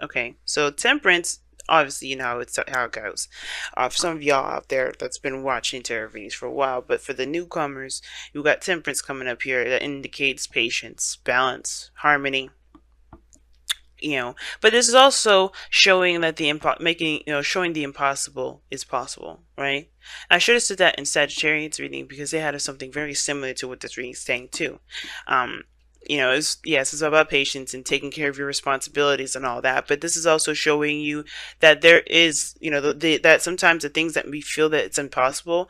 Okay, so temperance, obviously, you know how it goes. For some of y'all out there that's been watching tarot readings for a while, but for the newcomers, you got temperance coming up here that indicates patience, balance, harmony. But this is also showing that showing the impossible is possible, right? I should have said that in Sagittarius reading because they had something very similar to what this reading is saying too. Um, it's about patience and taking care of your responsibilities and all that, but this is also showing you that there is, that sometimes the things that we feel that it's impossible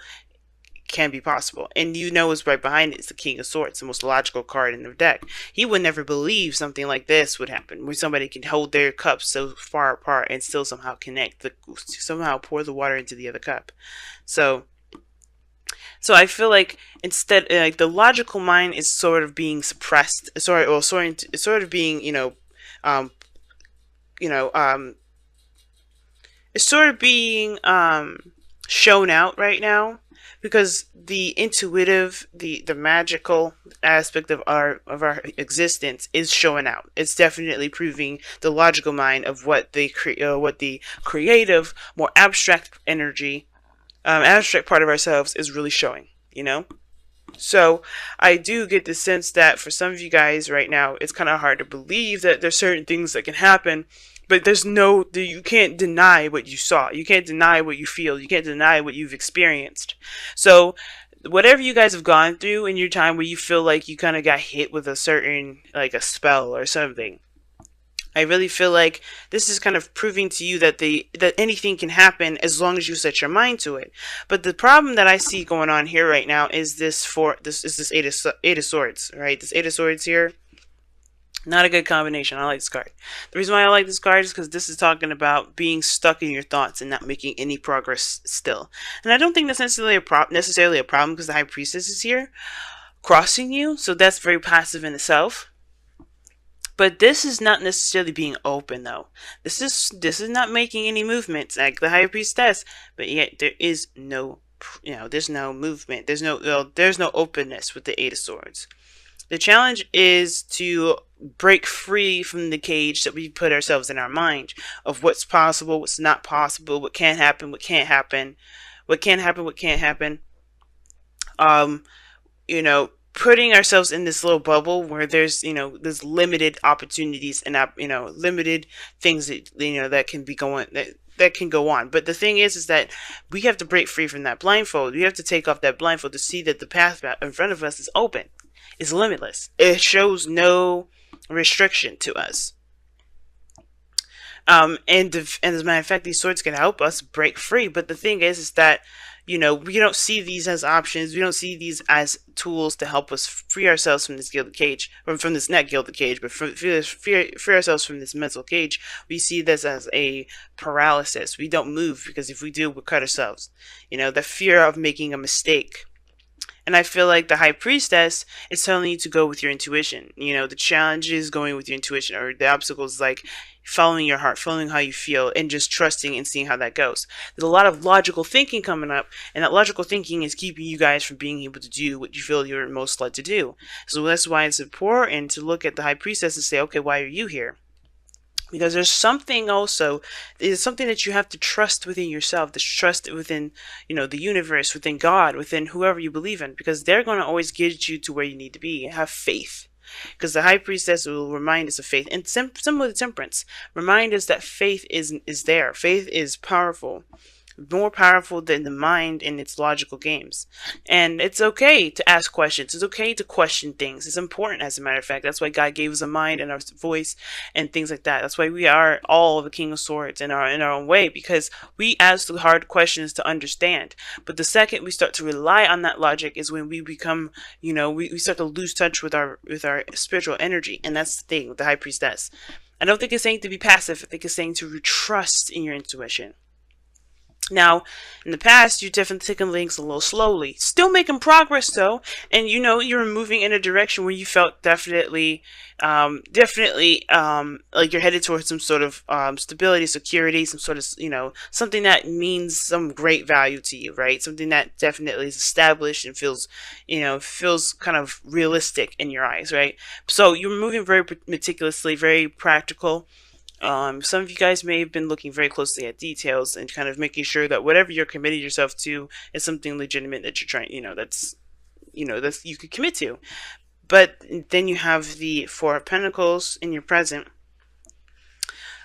can be possible. And what's right behind it is the King of Swords, the most logical card in the deck. He would never believe something like this would happen, where somebody can hold their cups so far apart and still somehow somehow pour the water into the other cup. So I feel like instead, like the logical mind is sort of being suppressed, sort of being, um, you know, um, it's sort of being shown out right now because the intuitive, the magical aspect of our existence is showing out. It's definitely proving the logical mind of what the creative, more abstract energy, abstract part of ourselves is really showing. So I do get the sense that for some of you guys right now, it's kind of hard to believe that there's certain things that can happen, but you can't deny what you saw. You can't deny what you feel. You can't deny what you've experienced. So whatever you guys have gone through in your time where you feel like you kind of got hit with a certain, like a spell or something, I really feel like this is kind of proving to you that anything can happen as long as you set your mind to it. But the problem that I see going on here right now is this eight of swords, right? This eight of swords here, not a good combination. I like this card. The reason why I like this card is because this is talking about being stuck in your thoughts and not making any progress still. And I don't think that's necessarily a problem because the High Priestess is here crossing you, so that's very passive in itself. But this is not necessarily being open, though. This is not making any movements like the High Priestess, but yet there is no, there's no movement. There's no openness with the Eight of Swords. The challenge is to break free from the cage that we put ourselves in our mind of what's possible, what's not possible, what can happen, what can't happen, what can happen, what can't happen. Putting ourselves in this little bubble where there's limited opportunities and limited things that can be going that can go on. But the thing is that we have to break free from that blindfold. We have to take off that blindfold to see that the path in front of us is open. It's limitless. It shows no restriction to us. And as a matter of fact, these swords can help us break free. But the thing is that we don't see these as options. We don't see these as tools to help us free ourselves from this gilded cage, or from this not gilded cage, but free ourselves from this mental cage. We see this as a paralysis. We don't move because if we do, we'll cut ourselves. The fear of making a mistake. And I feel like the High Priestess is telling you to go with your intuition. The challenge is going with your intuition, or the obstacle is like following your heart, following how you feel, and just trusting and seeing how that goes. There's a lot of logical thinking coming up, and that logical thinking is keeping you guys from being able to do what you feel you're most led to do. So that's why it's important to look at the High Priestess and say, okay, why are you here? Because there's something that you have to trust within yourself, to trust within, the universe, within God, within whoever you believe in, because they're going to always get you to where you need to be. Have faith. Because the High Priestess will remind us of faith. And similar to Temperance, remind us that faith is there. Faith is powerful. More powerful than the mind and its logical games. And it's okay to ask questions. It's okay to question things. It's important, as a matter of fact. That's why God gave us a mind and our voice and things like that. That's why we are all the King of Swords in our own way, because we ask the hard questions to understand. But the second we start to rely on that logic is when we become, we start to lose touch with our spiritual energy. And that's the thing with the High Priestess. I don't think it's saying to be passive. I think it's saying to trust in your intuition. Now, in the past, you've definitely taken things a little slowly. Still making progress, though. And, you're moving in a direction where you felt definitely, like you're headed towards some sort of stability, security, some sort of, something that means some great value to you, right? Something that definitely is established and feels kind of realistic in your eyes, right? So you're moving very meticulously, very practical. Some of you guys may have been looking very closely at details and kind of making sure that whatever you're committing yourself to is something legitimate that you're trying, that's you could commit to. But then you have the Four of Pentacles in your present,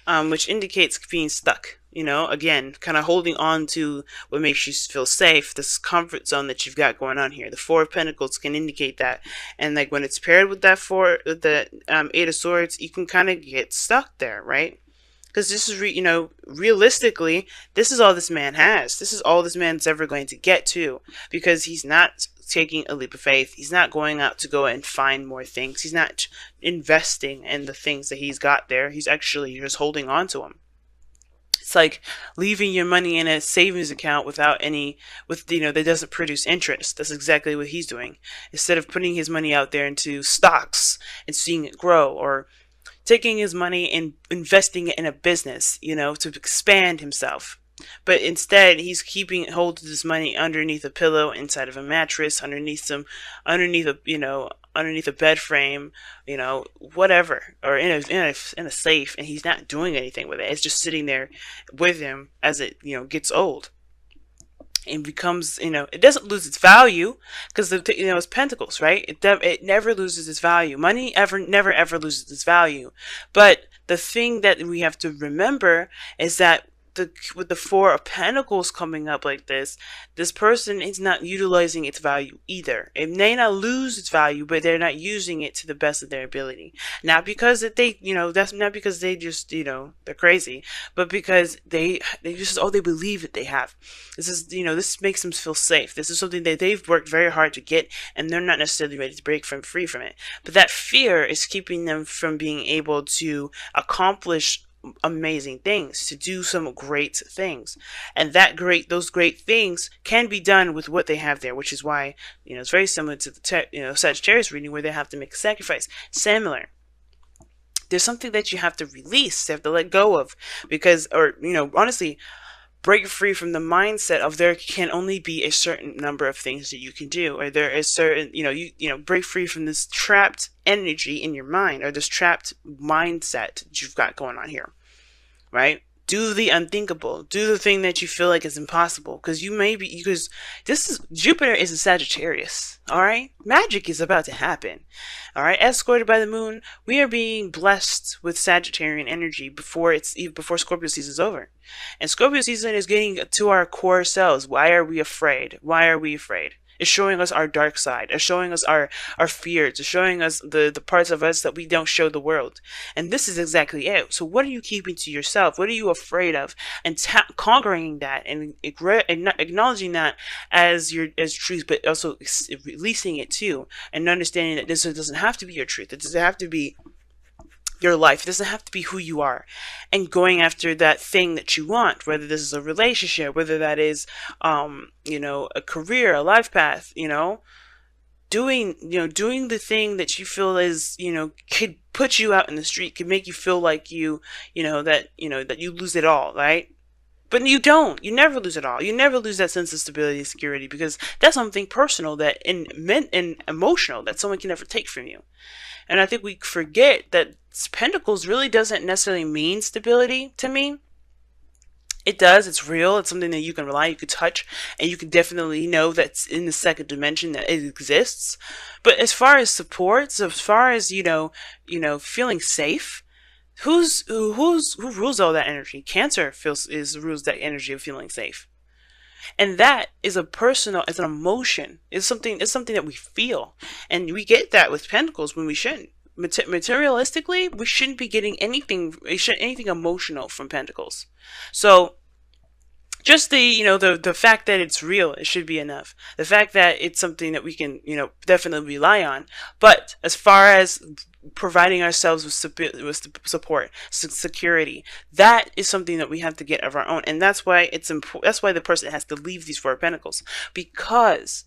which indicates being stuck. Again, kind of holding on to what makes you feel safe, this comfort zone that you've got going on here. The Four of Pentacles can indicate that, and like when it's paired with the Eight of Swords, you can kind of get stuck there, right? Because this is, realistically, this is all this man has. This is all this man's ever going to get to, because he's not taking a leap of faith. He's not going out to go and find more things. He's not investing in the things that he's got there. He's actually just holding on to them. It's like leaving your money in a savings account that doesn't produce interest. That's exactly what he's doing. Instead of putting his money out there into stocks and seeing it grow, or taking his money and investing it in a business, to expand himself. But instead, he's keeping hold of this money underneath a pillow, inside of a mattress, underneath a bed frame, whatever, or in a safe, and he's not doing anything with it. It's just sitting there with him as it gets old. It becomes, it doesn't lose its value, because it's pentacles, right? It never loses its value. Money never ever loses its value. But the thing that we have to remember is that with the Four of Pentacles coming up like this person is not utilizing its value either. It may not lose its value, but they're not using it to the best of their ability. Not because that's not because they just, they're crazy, but because they believe that they have. This makes them feel safe. This is something that they've worked very hard to get, and they're not necessarily ready to break free from it. But that fear is keeping them from being able to accomplish amazing things, to do some great things, and those great things can be done with what they have there, which is why it's very similar to the Sagittarius reading, where they have to make a sacrifice. Similar, there's something that you have to release, you have to let go of, because, or honestly, break free from the mindset of there can only be a certain number of things that you can do, or there is certain, break free from this trapped energy in your mind, or this trapped mindset that you've got going on here, right? Do the unthinkable. Do the thing that you feel like is impossible, because Jupiter is a Sagittarius, all right? Magic is about to happen, all right? Escorted by the moon, we are being blessed with Sagittarian energy before Scorpio season is over. And Scorpio season is getting to our core selves. Why are we afraid? Why are we afraid? It's showing us our dark side. It's showing us our fears. It's showing us the parts of us that we don't show the world. And this is exactly it. So what are you keeping to yourself? What are you afraid of? And conquering that, and acknowledging that as truth, but also releasing it too, and understanding that this doesn't have to be your truth. It doesn't have to be your life. It doesn't have to be who you are, and going after that thing that you want, whether this is a relationship, whether that is a career, a life path, doing the thing that you feel is could put you out in the street, could make you feel like that you lose it all, right? But you don't. You never lose it all. You never lose that sense of stability and security, because that's something personal and emotional that someone can never take from you. And I think we forget that Pentacles really doesn't necessarily mean stability to me. It does. It's real. It's something that you can rely on, you can touch, and you can definitely know that's in the second dimension, that it exists. But as far as support, so as far as feeling safe, who rules all that energy? Cancer rules that energy of feeling safe. And that is it's an emotion. It's something that we feel. And we get that with Pentacles when we shouldn't. Materialistically, we shouldn't be getting anything emotional from Pentacles. So just the fact that it's real, it should be enough. The fact that it's something that we can, definitely rely on. But as far as providing ourselves with support, security, that is something that we have to get of our own. And that's why it's important. That's why the person has to leave these Four of Pentacles, because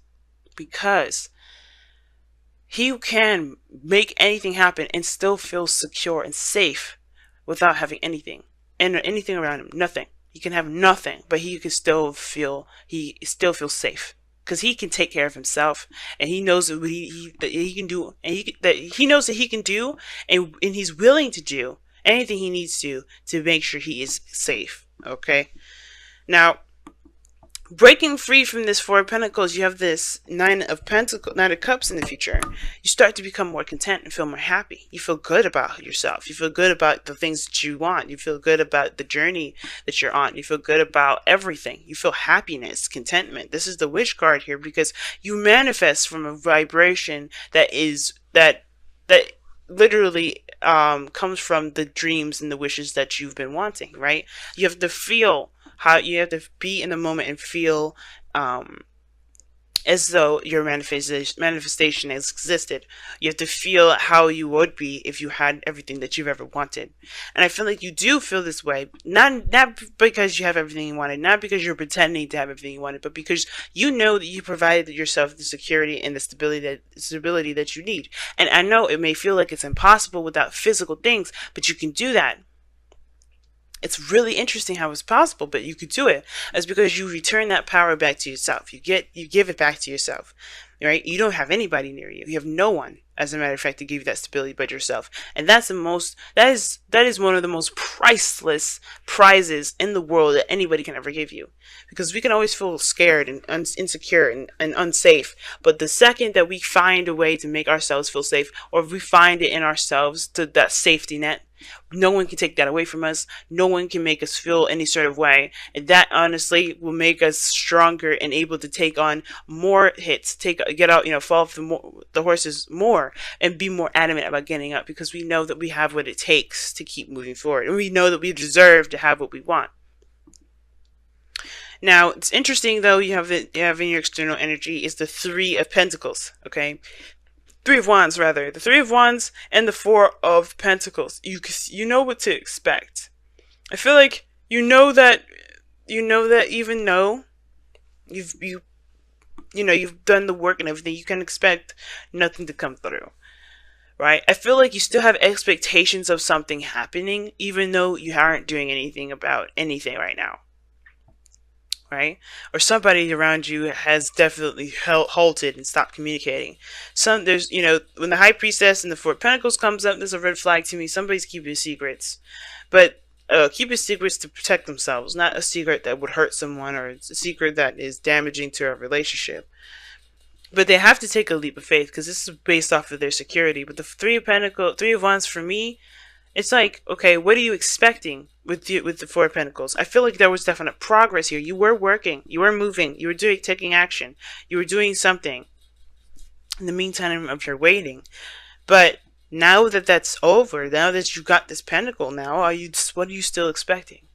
he can make anything happen and still feel secure and safe without having anything around him. Nothing. He can have nothing, but he still feels safe, because he can take care of himself, and he knows what he can do, and he knows that he can do, and he's willing to do, anything he needs to make sure he is safe. Okay. Now, breaking free from this Four of Pentacles, you have this Nine of Cups in the future. You start to become more content and feel more happy. You feel good about yourself. You feel good about the things that you want. You feel good about the journey that you're on. You feel good about everything. You feel happiness, contentment. This is the Wish card here, because you manifest from a vibration that literally comes from the dreams and the wishes that you've been wanting, right? You have to feel how you have to be in the moment and feel as though your manifestation has existed. You have to feel how you would be if you had everything that you've ever wanted. And I feel like you do feel this way, not because you have everything you wanted, not because you're pretending to have everything you wanted, but because you know that you provided yourself the security and the stability that you need. And I know it may feel like it's impossible without physical things, but you can do that. It's really interesting how it's possible, but you could do it. It's because you return that power back to yourself. You give it back to yourself, right? You don't have anybody near you. You have no one, as a matter of fact, to give you that stability but yourself. And that's that is one of the most priceless prizes in the world that anybody can ever give you. Because we can always feel scared and insecure and unsafe. But the second that we find a way to make ourselves feel safe, or if we find it in ourselves, to that safety net, no one can take that away from us. No one can make us feel any sort of way. And that honestly will make us stronger and able to take on more hits, get out, fall off the horses more, and be more adamant about getting up, because we know that we have what it takes to keep moving forward. And we know that we deserve to have what we want. Now, it's interesting though, you have in your external energy is the Three of Pentacles, okay? Three of Wands, rather. The Three of Wands and the Four of Pentacles. You know what to expect. I feel like you know that even though you've done the work and everything, you can expect nothing to come through. Right? I feel like you still have expectations of something happening, even though you aren't doing anything about anything right now. Right? Or somebody around you has definitely halted and stopped communicating. There's, when the High Priestess and the Four of Pentacles comes up, there's a red flag to me. Somebody's keeping secrets. But keeping secrets to protect themselves, not a secret that would hurt someone, or it's a secret that is damaging to a relationship. But they have to take a leap of faith, because this is based off of their security. But the Three of Wands for me, it's like, okay, what are you expecting with the Four of Pentacles? I feel like there was definite progress here. You were working, you were moving, you were taking action, you were doing something in the meantime of your waiting. But now that that's over, now that you got this pentacle, now what are you still expecting?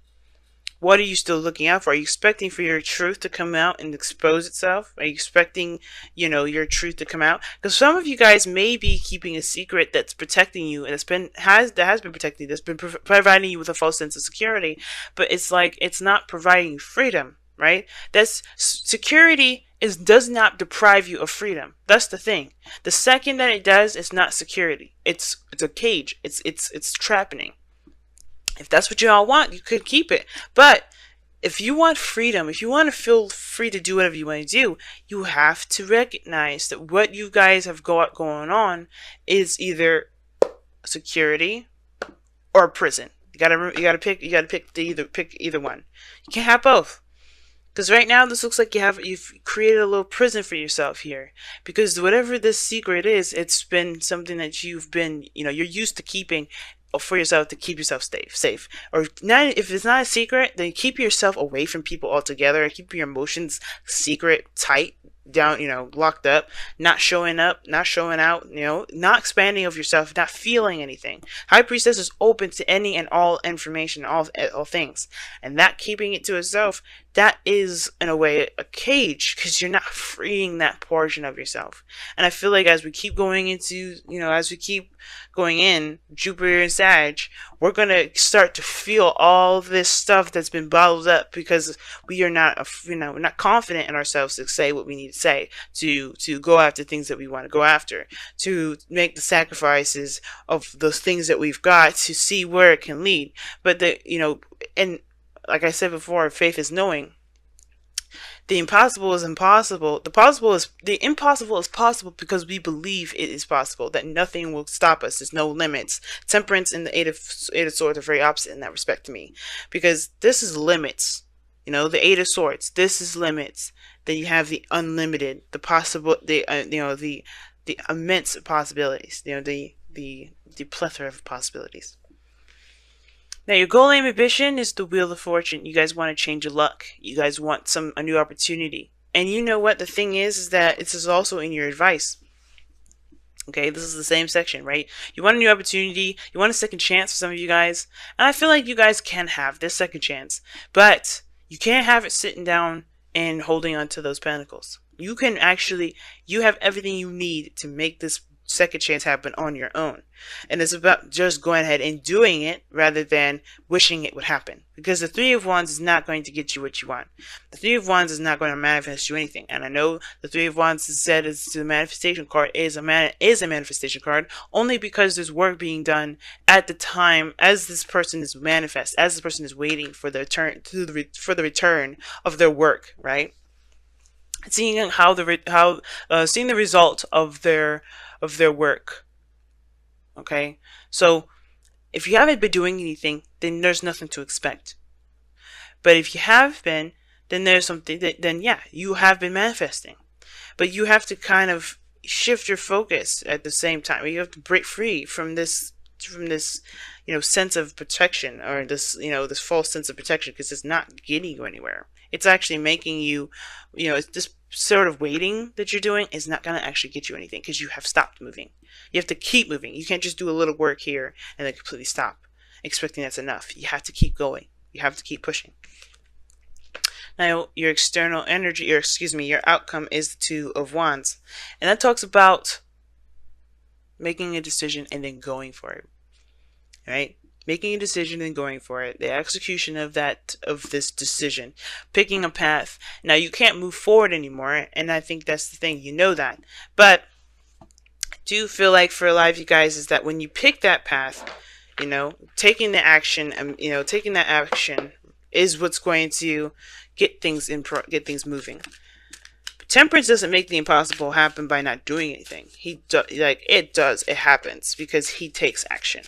What are you still looking out for? Are you expecting for your truth to come out and expose itself? Are you expecting, your truth to come out? Because some of you guys may be keeping a secret that's protecting you, and that has been protecting you, that's been providing you with a false sense of security. But it's like, it's not providing you freedom, right? That's security does not deprive you of freedom. That's the thing. The second that it does, it's not security. It's a cage. It's trapping. If that's what you all want, you could keep it. But if you want freedom, if you want to feel free to do whatever you want to do, you have to recognize that what you guys have got going on is either security or prison. You gotta pick either one. You can't have both. Because right now, this looks like you've created a little prison for yourself here. Because whatever this secret is, it's been something that you've been, you're used to keeping for yourself, to keep yourself safe. Or not, if it's not a secret, then keep yourself away from people altogether. Keep your emotions secret, tight, down, locked up, not showing up, not showing out, not expanding of yourself, not feeling anything. High Priestess is open to any and all information, all things. And that keeping it to itself, that is, in a way, a cage, because you're not freeing that portion of yourself. And I feel like as we keep going into, as we keep going in, Jupiter and Sag, we're going to start to feel all this stuff that's been bottled up, because we are not, we're not confident in ourselves to say what we need to say, to go after things that we want to go after, to make the sacrifices of those things that we've got, to see where it can lead. But and like I said before, faith is knowing. The impossible is impossible. The impossible is possible because we believe it is possible, that nothing will stop us. There's no limits. Temperance and the eight of swords are very opposite in that respect to me, because this is limits. You know, the eight of swords. This is limits. Then you have the unlimited, the possible, the immense possibilities. You know, the plethora of possibilities. Now, your goal, aim, ambition is the wheel of fortune. You guys want to change your luck. You guys want a new opportunity. And you know what the thing is that this is also in your advice. Okay, this is the same section, right? You want a new opportunity. You want a second chance for some of you guys. And I feel like you guys can have this second chance. But you can't have it sitting down and holding on to those pentacles. You can actually, you have everything you need to make this second chance happen on your own. And it's about just going ahead and doing it rather than wishing it would happen. Because the Three of Wands is not going to get you what you want. The Three of Wands is not going to manifest you anything. And I know the Three of Wands is said as the manifestation card is a manifestation card only because there's work being done at the time as this person is manifest, as this person is waiting for the return of their work, right? Seeing seeing the result of their work. Okay, so if you haven't been doing anything, then there's nothing to expect. But if you have been, then there's something then yeah, you have been manifesting. But you have to kind of shift your focus at the same time. You have to break free from this sense of protection, or this this false sense of protection, because it's not getting you anywhere. It's actually making you, it's this sort of waiting that you're doing is not going to actually get you anything, because you have stopped moving. You have to keep moving. You can't just do a little work here and then completely stop, expecting that's enough. You have to keep going. You have to keep pushing. Now, your external energy, your outcome is the Two of Wands. And that talks about making a decision and then going for it. Right? Making a decision and going for it. The execution of this decision. Picking a path. Now, you can't move forward anymore, and I think that's the thing. You know that. But I do feel like for a lot of you guys is that when you pick that path, taking the action, taking that action is what's going to get things moving. But Temperance doesn't make the impossible happen by not doing anything. It happens because he takes action.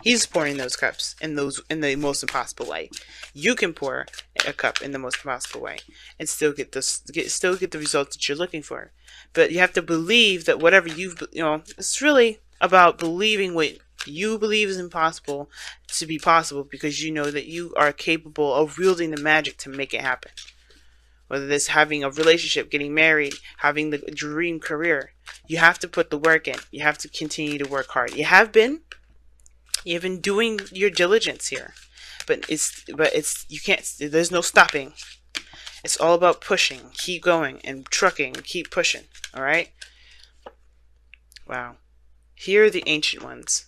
He's pouring those cups in the most impossible way. You can pour a cup in the most impossible way and still get the results that you're looking for. But you have to believe that whatever it's really about believing what you believe is impossible to be possible, because you know that you are capable of wielding the magic to make it happen. Whether it's having a relationship, getting married, having the dream career, you have to put the work in. You have to continue to work hard. You've been doing your diligence here, but you can't. There's no stopping. It's all about pushing, keep going, and trucking, keep pushing. All right. Wow. Here are the Ancient Ones,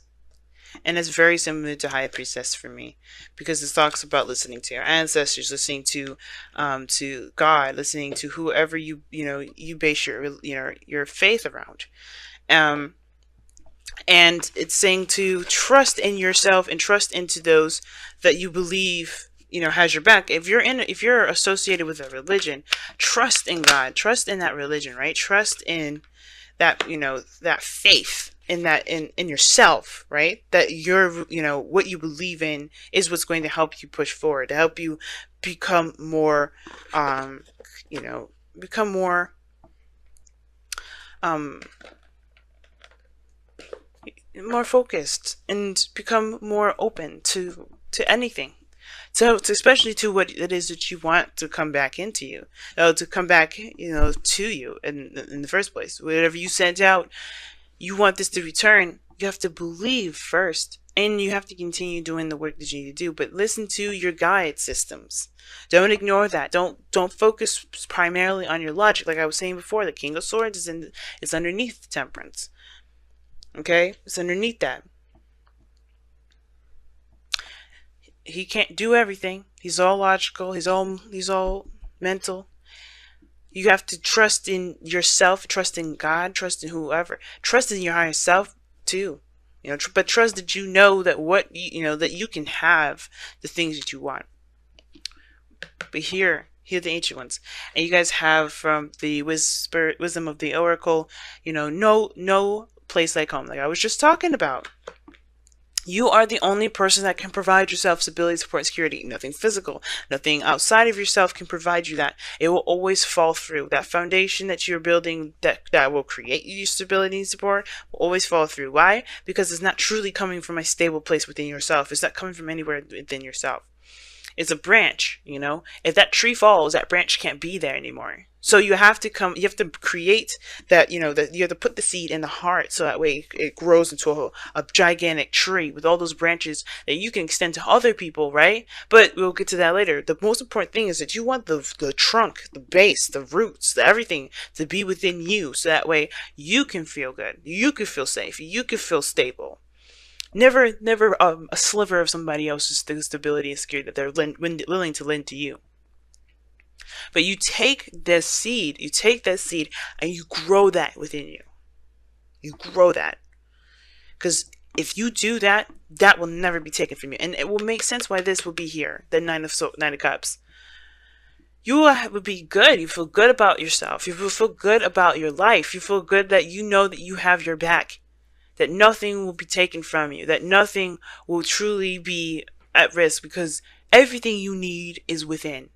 and it's very similar to High Priestess for me, because it talks about listening to your ancestors, listening to God, listening to whoever you base your faith around. And it's saying to trust in yourself and trust into those that you believe has your back. If you're associated with a religion, trust in God, trust in that religion, right? Trust in that that faith in yourself, right? That what you believe in is what's going to help you push forward, to help you become more more focused and become more open to anything. So especially to what it is that you want to come back into you, to come back, to you in the first place. Whatever you sent out, you want this to return. You have to believe first, and you have to continue doing the work that you need to do. But listen to your guide systems. Don't ignore that. Don't focus primarily on your logic. Like I was saying before, the King of Swords is underneath the Temperance. Okay, it's underneath that. He can't do everything. He's all logical. He's all mental. You have to trust in yourself, trust in God, trust in whoever, trust in your higher self too. But trust that that you can have the things that you want. But here Hear the ancient ones. And you guys have from the wisdom of the oracle, no place like home. Like I was just talking about. You are the only person that can provide yourself stability, support, and security. Nothing physical, nothing outside of yourself can provide you that. It will always fall through. That foundation that you're building that will create you stability and support will always fall through. Why? Because it's not truly coming from a stable place within yourself. It's not coming from anywhere within yourself. It's a branch, If that tree falls, that branch can't be there anymore. So you have to create that, that you have to put the seed in the heart so that way it grows into a gigantic tree with all those branches that you can extend to other people, right? But we'll get to that later. The most important thing is that you want the trunk, the base, the roots, everything to be within you so that way you can feel good. You can feel safe. You can feel stable. Never a sliver of somebody else's stability and security that they're willing to lend to you. But you take that seed and you grow that within you. You grow that. Because if you do that, that will never be taken from you. And it will make sense why this will be here, the Nine of Cups. You will be good. You feel good about yourself. You will feel good about your life. You feel good that you know that you have your back. That nothing will be taken from you, that nothing will truly be at risk because everything you need is within.